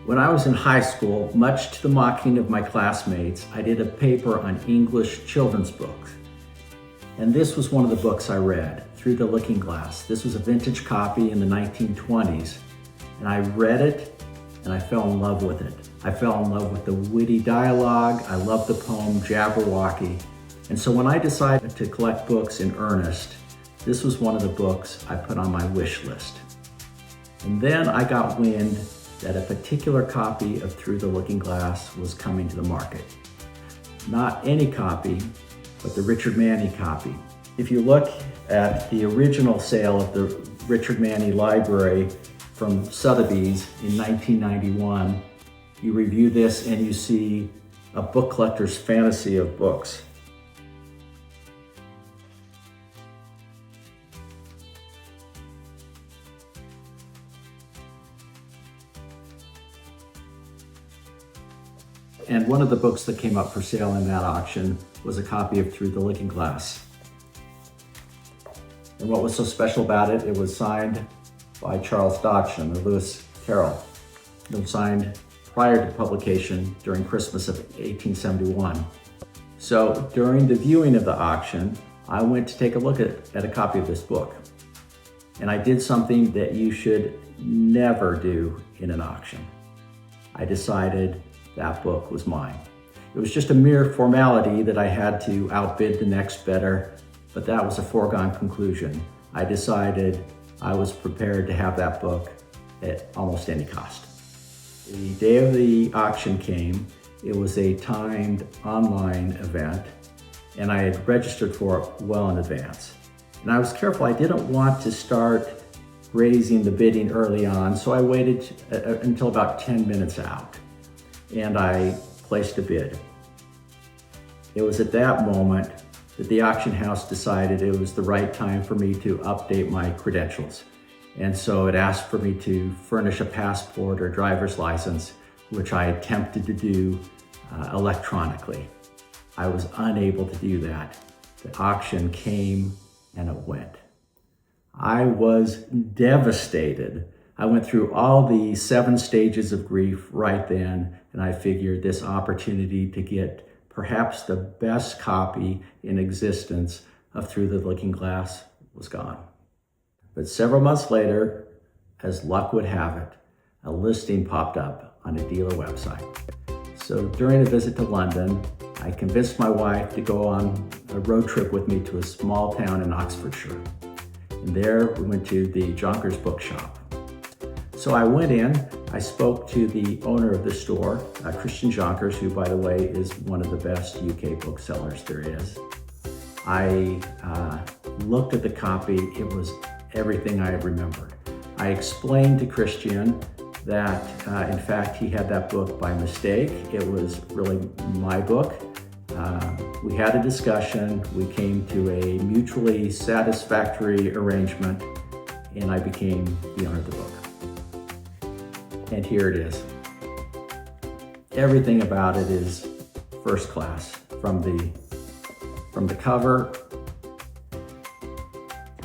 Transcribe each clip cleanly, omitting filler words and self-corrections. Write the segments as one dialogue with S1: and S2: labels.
S1: When I was in high school, much to the mocking of my classmates, I did a paper on English children's books. And this was one of the books I read, Through the Looking Glass. This was a vintage copy in the 1920s. And I read it and I fell in love with it. I fell in love with the witty dialogue. I loved the poem Jabberwocky. And so when I decided to collect books in earnest, this was one of the books I put on my wish list. And then I got wind that a particular copy of Through the Looking Glass was coming to the market. Not any copy, but the Richard Manny copy. If you look at the original sale of the Richard Manny Library from Sotheby's in 1991, you review this and you see a book collector's fantasy of books. And one of the books that came up for sale in that auction was a copy of Through the Looking Glass. And what was so special about it, it was signed by Charles Dodgson, or Lewis Carroll. It was signed prior to publication during Christmas of 1871. So during the viewing of the auction, I went to take a look at a copy of this book. And I did something that you should never do in an auction. I decided that book was mine. It was just a mere formality that I had to outbid the next bidder, but that was a foregone conclusion. I decided I was prepared to have that book at almost any cost. The day of the auction came. It was a timed online event, and I had registered for it well in advance. And I was careful. I didn't want to start raising the bidding early on, so I waited until about 10 minutes out. And I placed a bid. It was at that moment that the auction house decided it was the right time for me to update my credentials. And so it asked for me to furnish a passport or driver's license, which I attempted to do electronically. I was unable to do that. The auction came and it went. I was devastated. I went through all the 7 stages of grief right then, and I figured this opportunity to get perhaps the best copy in existence of Through the Looking Glass was gone. But several months later, as luck would have it, a listing popped up on a dealer website. So during a visit to London, I convinced my wife to go on a road trip with me to a small town in Oxfordshire. And there we went to the Jonkers bookshop. So I went in, I spoke to the owner of the store, Christian Jonkers, who, by the way, is one of the best UK booksellers there is. I looked at the copy. It was everything I remembered. I explained to Christian that, in fact, he had that book by mistake. It was really my book. We had a discussion. We came to a mutually satisfactory arrangement, and I became the owner of the book. And here it is. Everything about it is first class, from the cover,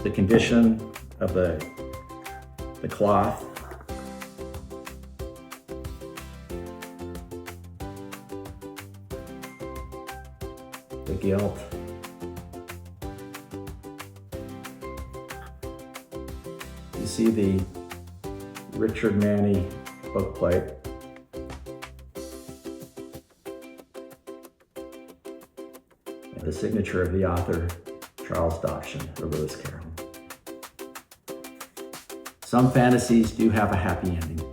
S1: the condition of the cloth, the gilt, you see the Richard Manny bookplate. And the signature of the author, Charles Dodgson, or Lewis Carroll. Some fantasies do have a happy ending.